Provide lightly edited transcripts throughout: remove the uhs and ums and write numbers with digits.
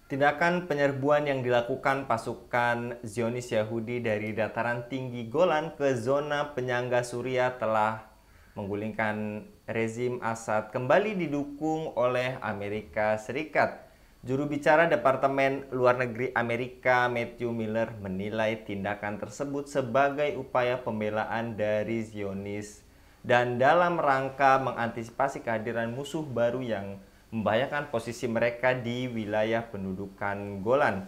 Tindakan penyerbuan yang dilakukan pasukan Zionis Yahudi dari dataran tinggi Golan ke zona penyangga Suriah telah menggulingkan rezim Assad kembali didukung oleh Amerika Serikat. Juru bicara Departemen Luar Negeri Amerika Matthew Miller menilai tindakan tersebut sebagai upaya pembelaan dari Zionis dan dalam rangka mengantisipasi kehadiran musuh baru yang membahayakan posisi mereka di wilayah pendudukan Golan.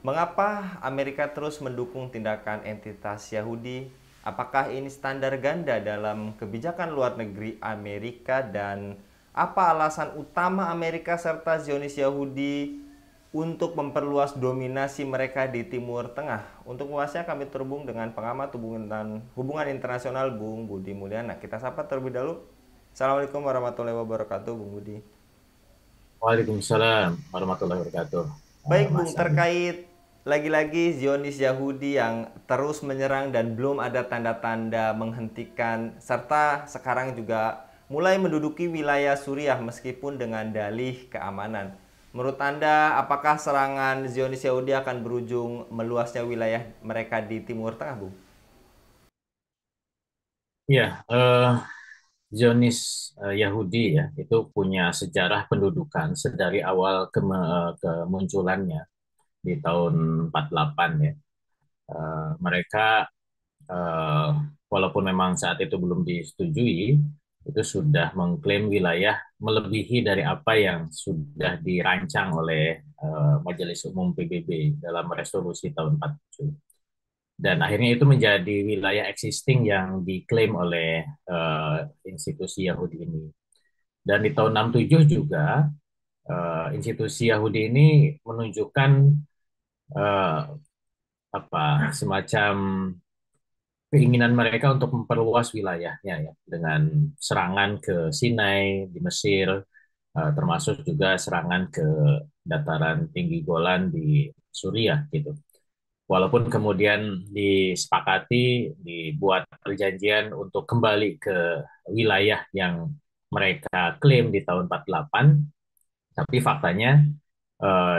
Mengapa Amerika terus mendukung tindakan entitas Yahudi? Apakah ini standar ganda dalam kebijakan luar negeri Amerika, dan apa alasan utama Amerika serta Zionis Yahudi untuk memperluas dominasi mereka di Timur Tengah? Untuk mengulasnya kami terhubung dengan pengamat hubungan internasional Bung Budi Mulyana. Kita sapa terlebih dahulu. Assalamualaikum warahmatullahi wabarakatuh, Bung Budi. Waalaikumsalam warahmatullahi wabarakatuh, Baik Bung, Mas Adi. terkait lagi-lagi Zionis Yahudi yang terus menyerang dan belum ada tanda-tanda menghentikan, serta sekarang juga mulai menduduki wilayah Suriah meskipun dengan dalih keamanan. Menurut Anda, apakah serangan Zionis Yahudi akan berujung meluasnya wilayah mereka di Timur Tengah, Bung? Ya, Zionis Yahudi ya itu punya sejarah pendudukan sedari awal kemunculannya di tahun 48 ya. Mereka eh, walaupun memang saat itu belum disetujui, itu sudah mengklaim wilayah melebihi dari apa yang sudah dirancang oleh Majelis Umum PBB dalam resolusi tahun 47. Dan akhirnya itu menjadi wilayah existing yang diklaim oleh institusi Yahudi ini. Dan di tahun 67 juga institusi Yahudi ini menunjukkan eh, semacam keinginan mereka untuk memperluas wilayahnya ya dengan serangan ke Sinai di Mesir, termasuk juga serangan ke dataran tinggi Golan di Suriah gitu. Walaupun kemudian disepakati, dibuat perjanjian untuk kembali ke wilayah yang mereka klaim di tahun 48, tapi faktanya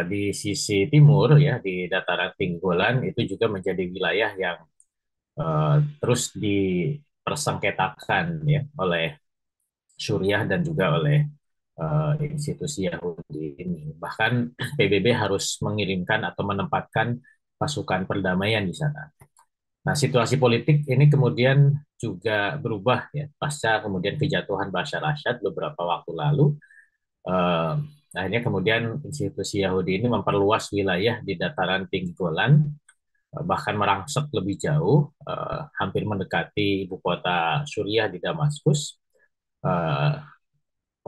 di sisi timur ya di dataran tinggi Golan itu juga menjadi wilayah yang terus dipersengketakan ya oleh Suriah dan juga oleh institusi Yahudi ini. Bahkan PBB harus mengirimkan atau menempatkan pasukan perdamaian di sana. Nah, situasi politik ini kemudian juga berubah ya pasca kemudian kejatuhan Bashar Assad beberapa waktu lalu. Eh, Akhirnya kemudian institusi Yahudi ini memperluas wilayah di dataran tinggi Golan, bahkan merangsek lebih jauh, hampir mendekati ibu kota Suriah di Damaskus. Eh,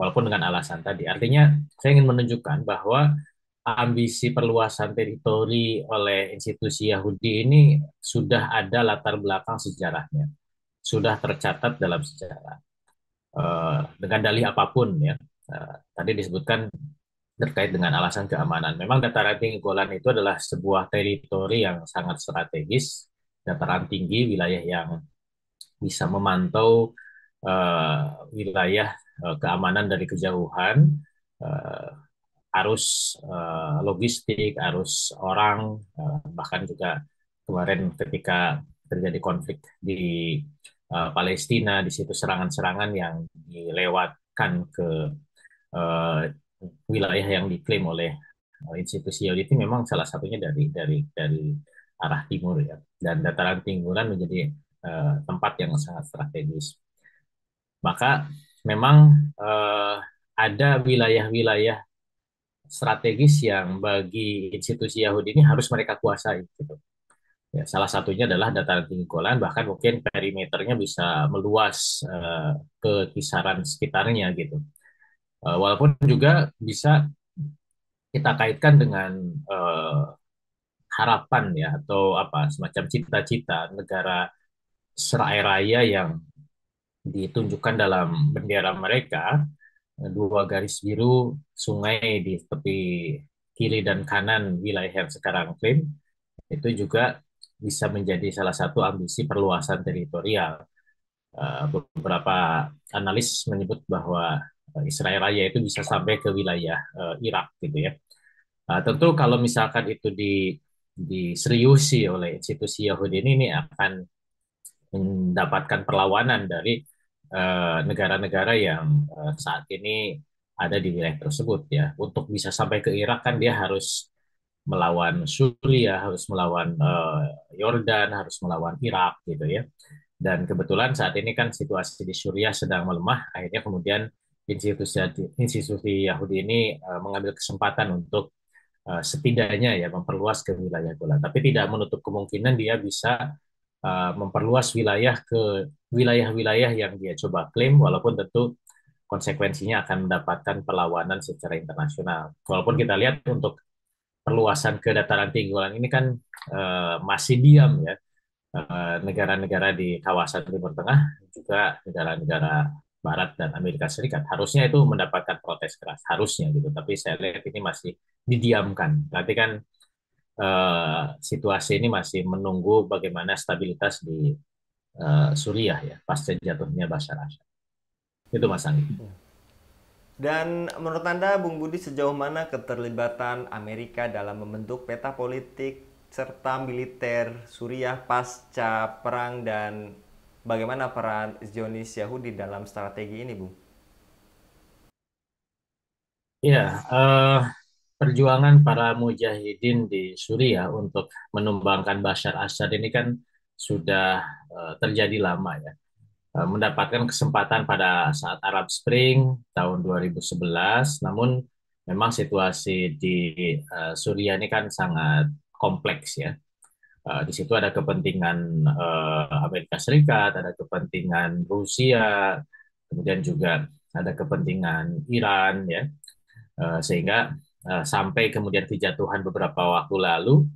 Walaupun dengan alasan tadi. Artinya saya ingin menunjukkan bahwa ambisi perluasan teritori oleh institusi Yahudi ini sudah ada latar belakang sejarahnya, sudah tercatat dalam sejarah. Dengan dalih apapun ya. Tadi disebutkan terkait dengan alasan keamanan. Memang dataran tinggi Golan itu adalah sebuah teritori yang sangat strategis, dataran tinggi, wilayah yang bisa memantau uh, wilayah keamanan dari kejauhan, uh, arus logistik, arus orang, bahkan juga kemarin ketika terjadi konflik di Palestina, di situ serangan-serangan yang dilewatkan ke uh, wilayah yang diklaim oleh institusi Yahudi itu memang salah satunya dari arah timur ya, dan dataran tingguran menjadi tempat yang sangat strategis. Maka memang uh, ada wilayah-wilayah strategis yang bagi institusi Yahudi ini harus mereka kuasai gitu. Ya, salah satunya adalah dataran tinggi Golan, bahkan mungkin perimeternya bisa meluas ke kisaran sekitarnya gitu. Walaupun juga bisa kita kaitkan dengan uh, harapan ya atau apa semacam cita-cita negara serai raya yang ditunjukkan dalam bendera mereka, dua garis biru sungai di tepi kiri dan kanan wilayah yang sekarang klaim, itu juga bisa menjadi salah satu ambisi perluasan teritorial. Beberapa analis menyebut bahwa Israel Raya itu bisa sampai ke wilayah Irak gitu ya. Tentu kalau misalkan itu diseriusi oleh institusi Yahudi ini akan mendapatkan perlawanan dari negara-negara yang saat ini ada di wilayah tersebut ya. Untuk bisa sampai ke Irak kan dia harus melawan Suriah, harus melawan Yordan, harus melawan Irak gitu ya. Dan kebetulan saat ini kan situasi di Suriah sedang melemah, akhirnya kemudian institusi institusi Yahudi ini mengambil kesempatan untuk setidaknya ya memperluas ke wilayah Golan. Tapi tidak menutup kemungkinan dia bisa memperluas wilayah ke wilayah-wilayah yang dia coba klaim, walaupun tentu konsekuensinya akan mendapatkan perlawanan secara internasional. Walaupun kita lihat untuk perluasan ke dataran tinggi Golan ini kan masih diam ya. Negara-negara di kawasan Timur Tengah juga negara-negara Barat dan Amerika Serikat harusnya itu mendapatkan protes keras harusnya gitu, tapi saya lihat ini masih didiamkan. Berarti kan situasi ini masih menunggu bagaimana stabilitas di Suriah ya pasca jatuhnya Bashar Assad. Itu Mas Andi. Dan menurut Anda, Bung Budi, sejauh mana keterlibatan Amerika dalam membentuk peta politik serta militer Suriah pasca perang, dan bagaimana peran Zionis Yahudi dalam strategi ini, Bung? Ya, perjuangan para mujahidin di Suriah untuk menumbangkan Bashar Assad ini kan sudah terjadi lama ya. Mendapatkan kesempatan pada saat Arab Spring tahun 2011, namun memang situasi di Suriah ini kan sangat kompleks ya. Di situ ada kepentingan Amerika Serikat, ada kepentingan Rusia, kemudian juga ada kepentingan Iran ya. Sehingga sampai kemudian kejatuhan beberapa waktu lalu,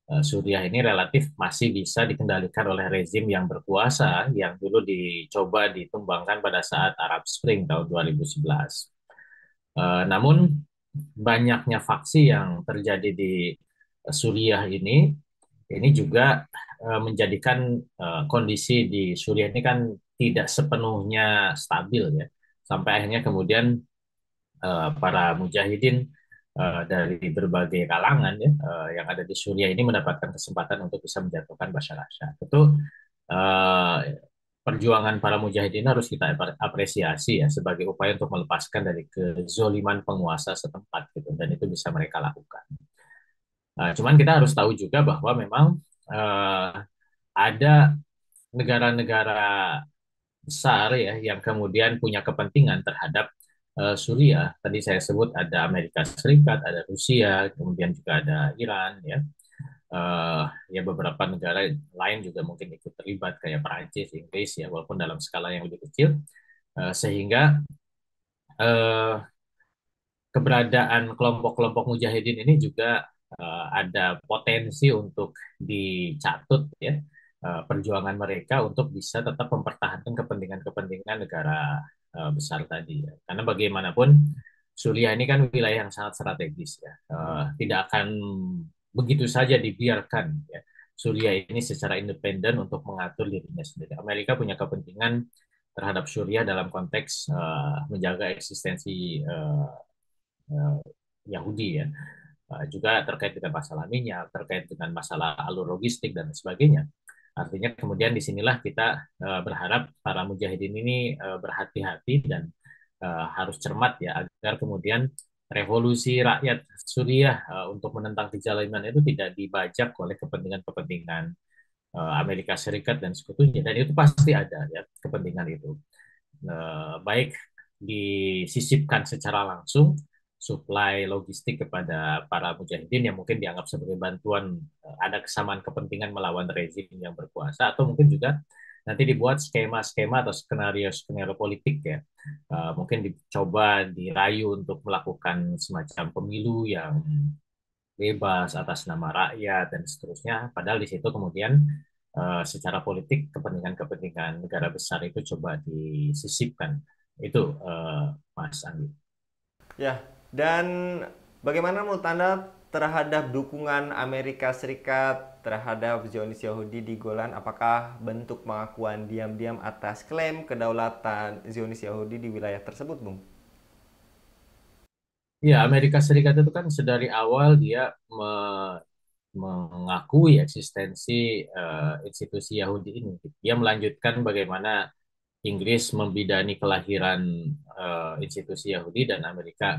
Suriah ini relatif masih bisa dikendalikan oleh rezim yang berkuasa yang dulu dicoba ditumbangkan pada saat Arab Spring tahun 2011. Namun banyaknya faksi yang terjadi di Suriah ini juga menjadikan kondisi di Suriah ini kan tidak sepenuhnya stabil ya. Sampai akhirnya kemudian para mujahidin dari berbagai kalangan ya yang ada di Suriah ini mendapatkan kesempatan untuk bisa menjatuhkan Bashar Assad. Itu uh, perjuangan para mujahidin harus kita apresiasi ya sebagai upaya untuk melepaskan dari kezoliman penguasa setempat gitu, dan itu bisa mereka lakukan. Cuman kita harus tahu juga bahwa memang uh, ada negara-negara besar ya yang kemudian punya kepentingan terhadap Suriah. Tadi saya sebut ada Amerika Serikat, ada Rusia, kemudian juga ada Iran ya. Ya beberapa negara lain juga mungkin ikut terlibat kayak Perancis, Inggris ya, walaupun dalam skala yang lebih kecil. Sehingga uh, keberadaan kelompok-kelompok mujahidin ini juga ada potensi untuk dicatut ya, perjuangan mereka untuk bisa tetap mempertahankan kepentingan-kepentingan negara besar tadi ya. Karena bagaimanapun Suriah ini kan wilayah yang sangat strategis ya. Tidak akan begitu saja dibiarkan ya. Suriah ini secara independen untuk mengatur dirinya sendiri. Amerika punya kepentingan terhadap Suriah dalam konteks menjaga eksistensi eh, Yahudi ya. Juga terkait dengan masalah minyak, terkait dengan masalah alur logistik dan sebagainya. Artinya kemudian disinilah kita berharap para mujahidin ini berhati-hati dan harus cermat ya agar kemudian revolusi rakyat Suriah untuk menentang kezaliman itu tidak dibajak oleh kepentingan-kepentingan Amerika Serikat dan sekutunya, dan itu pasti ada ya kepentingan itu. Baik disisipkan secara langsung suplai logistik kepada para mujahidin yang mungkin dianggap sebagai bantuan, ada kesamaan kepentingan melawan rezim yang berkuasa, atau mungkin juga nanti dibuat skema-skema atau skenario-skenario politik ya. Mungkin dicoba dirayu untuk melakukan semacam pemilu yang bebas atas nama rakyat dan seterusnya. Padahal di situ kemudian secara politik kepentingan-kepentingan negara besar itu coba disisipkan. Itu Mas Andi. Ya, dan bagaimana menurut Anda terhadap dukungan Amerika Serikat terhadap Zionis Yahudi di Golan? Apakah bentuk pengakuan diam-diam atas klaim kedaulatan Zionis Yahudi di wilayah tersebut, Bung? Ya, Amerika Serikat itu kan sedari awal dia mengakui eksistensi institusi Yahudi ini. Dia melanjutkan bagaimana Inggris membidani kelahiran institusi Yahudi dan Amerika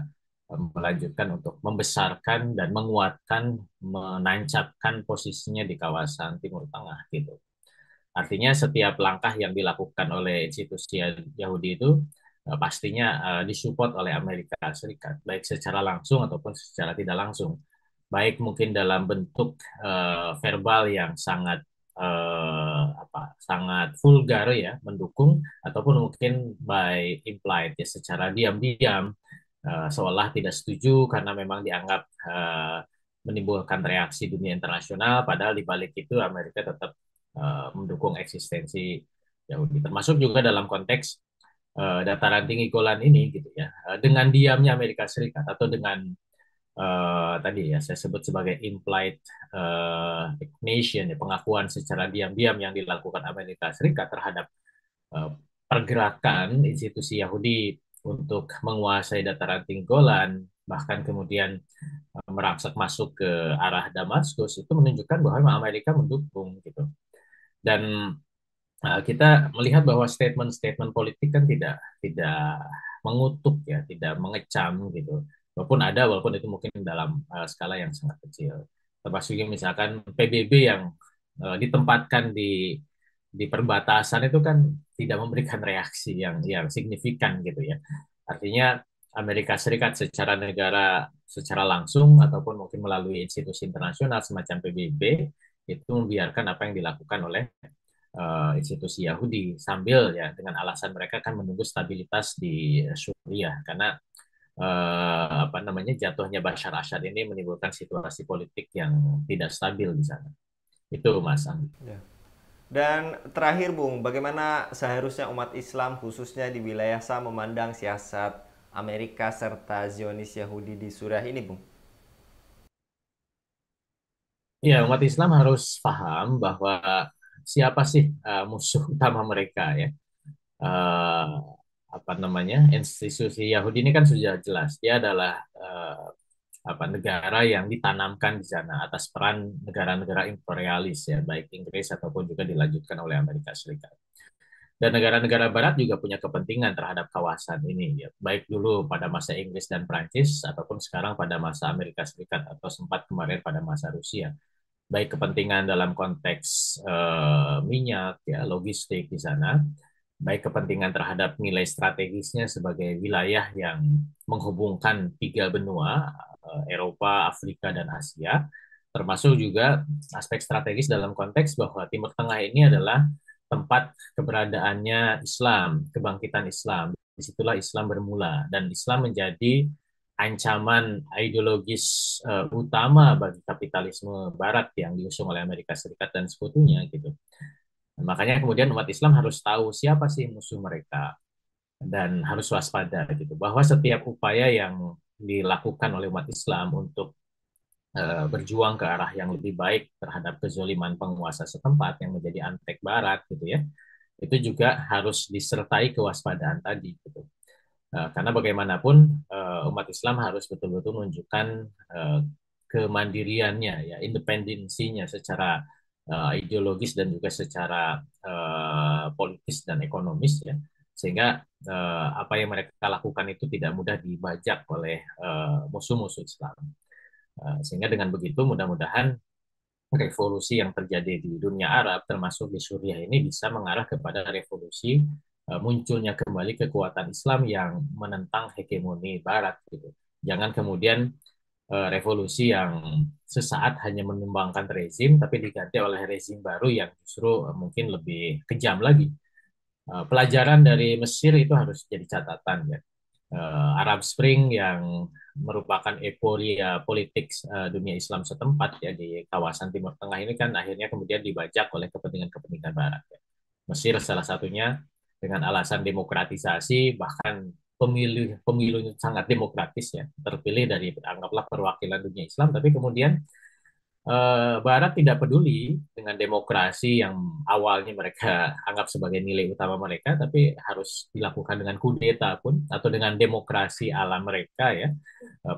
melanjutkan untuk membesarkan dan menguatkan, menancapkan posisinya di kawasan Timur Tengah gitu. Artinya setiap langkah yang dilakukan oleh institusi Yahudi itu pastinya disupport oleh Amerika Serikat, baik secara langsung ataupun secara tidak langsung. Baik mungkin dalam bentuk verbal yang sangat sangat vulgar ya mendukung, ataupun mungkin by implied ya secara diam-diam seolah tidak setuju karena memang dianggap menimbulkan reaksi dunia internasional, padahal di balik itu Amerika tetap mendukung eksistensi Yahudi, termasuk juga dalam konteks dataran tinggi Golan ini gitu ya. Dengan diamnya Amerika Serikat atau dengan tadi ya saya sebut sebagai implied nation ya, pengakuan secara diam-diam yang dilakukan Amerika Serikat terhadap uh, pergerakan institusi Yahudi untuk menguasai dataran tinggi Golan, bahkan kemudian merangsek masuk ke arah Damaskus, itu menunjukkan bahwa Amerika mendukung gitu. Dan kita melihat bahwa statement-statement politik kan tidak tidak mengutuk ya, tidak mengecam gitu. Walaupun itu mungkin dalam skala yang sangat kecil. Termasuk misalkan PBB yang ditempatkan di perbatasan itu kan tidak memberikan reaksi yang signifikan gitu ya. Artinya Amerika Serikat secara negara secara langsung ataupun mungkin melalui institusi internasional semacam PBB itu membiarkan apa yang dilakukan oleh institusi Yahudi sambil ya dengan alasan mereka kan menunggu stabilitas di Suriah karena apa namanya jatuhnya Bashar Assad ini menimbulkan situasi politik yang tidak stabil di sana. Itu Mas Andi. Ya. Dan terakhir Bung, bagaimana seharusnya umat Islam khususnya di wilayah Syam memandang siasat Amerika serta Zionis Yahudi di Suriah ini Bung? Ya, umat Islam harus paham bahwa siapa sih musuh utama mereka ya. Eh, apa namanya institusi Yahudi ini kan sudah jelas dia adalah negara yang ditanamkan di sana atas peran negara-negara imperialis ya baik Inggris ataupun juga dilanjutkan oleh Amerika Serikat. Dan negara-negara Barat juga punya kepentingan terhadap kawasan ini ya baik dulu pada masa Inggris dan Prancis ataupun sekarang pada masa Amerika Serikat atau sempat kemarin pada masa Rusia, baik kepentingan dalam konteks minyak, ya, logistik di sana, baik kepentingan terhadap nilai strategisnya sebagai wilayah yang menghubungkan tiga benua, Eropa, Afrika, dan Asia, termasuk juga aspek strategis dalam konteks bahwa Timur Tengah ini adalah tempat keberadaannya Islam, kebangkitan Islam. Disitulah Islam bermula, dan Islam menjadi ancaman ideologis utama bagi kapitalisme Barat yang diusung oleh Amerika Serikat dan sekutunya gitu. Makanya kemudian umat Islam harus tahu siapa sih musuh mereka dan harus waspada gitu. Bahwa setiap upaya yang dilakukan oleh umat Islam untuk berjuang ke arah yang lebih baik terhadap kezoliman penguasa setempat yang menjadi antek Barat gitu ya, itu juga harus disertai kewaspadaan tadi gitu. Karena bagaimanapun umat Islam harus betul-betul menunjukkan uh, kemandiriannya, ya, independensinya secara ideologis dan juga secara politis dan ekonomis, ya, sehingga apa yang mereka lakukan itu tidak mudah dibajak oleh musuh-musuh Islam. Sehingga dengan begitu mudah-mudahan revolusi yang terjadi di dunia Arab, termasuk di Suriah ini bisa mengarah kepada revolusi munculnya kembali kekuatan Islam yang menentang hegemoni Barat gitu. Jangan kemudian revolusi yang sesaat hanya menumbangkan rezim, tapi diganti oleh rezim baru yang justru mungkin lebih kejam lagi. Pelajaran dari Mesir itu harus jadi catatan ya. Arab Spring yang merupakan euforia politik dunia Islam setempat ya di kawasan Timur Tengah ini kan akhirnya kemudian dibajak oleh kepentingan-kepentingan Barat. Ya. Mesir salah satunya dengan alasan demokratisasi, bahkan pemilu pemilu sangat demokratis ya terpilih dari anggaplah perwakilan dunia Islam, tapi kemudian Barat tidak peduli dengan demokrasi yang awalnya mereka anggap sebagai nilai utama mereka, tapi harus dilakukan dengan kudeta pun atau dengan demokrasi ala mereka ya,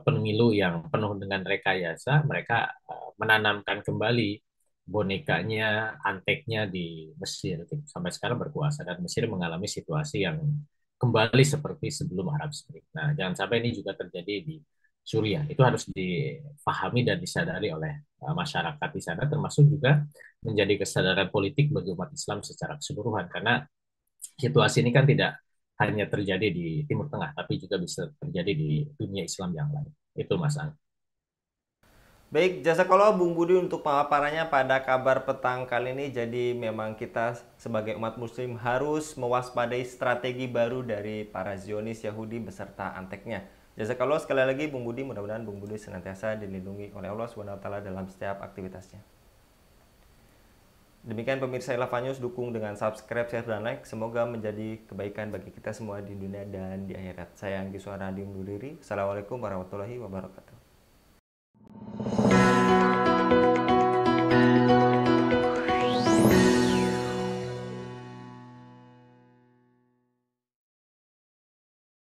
pemilu yang penuh dengan rekayasa, mereka menanamkan kembali bonekanya, anteknya di Mesir sampai sekarang berkuasa dan Mesir mengalami situasi yang kembali seperti sebelum Arab Spring. Nah, jangan sampai ini juga terjadi di Suriah. Itu harus dipahami dan disadari oleh masyarakat di sana, termasuk juga menjadi kesadaran politik bagi umat Islam secara keseluruhan. Karena situasi ini kan tidak hanya terjadi di Timur Tengah, tapi juga bisa terjadi di dunia Islam yang lain. Itu Mas Ang. Baik, jazakallah Bung Budi untuk pemaparannya pada kabar petang kali ini. Jadi memang kita sebagai umat muslim harus mewaspadai strategi baru dari para Zionis Yahudi beserta anteknya. Jazakallah sekali lagi Bung Budi, mudah-mudahan Bung Budi senantiasa dilindungi oleh Allah SWT dalam setiap aktivitasnya. Demikian pemirsa Ilava News, dukung dengan subscribe, share, dan like. Semoga menjadi kebaikan bagi kita semua di dunia dan di akhirat. Saya Anggi Suara undur diri. Assalamualaikum warahmatullahi wabarakatuh.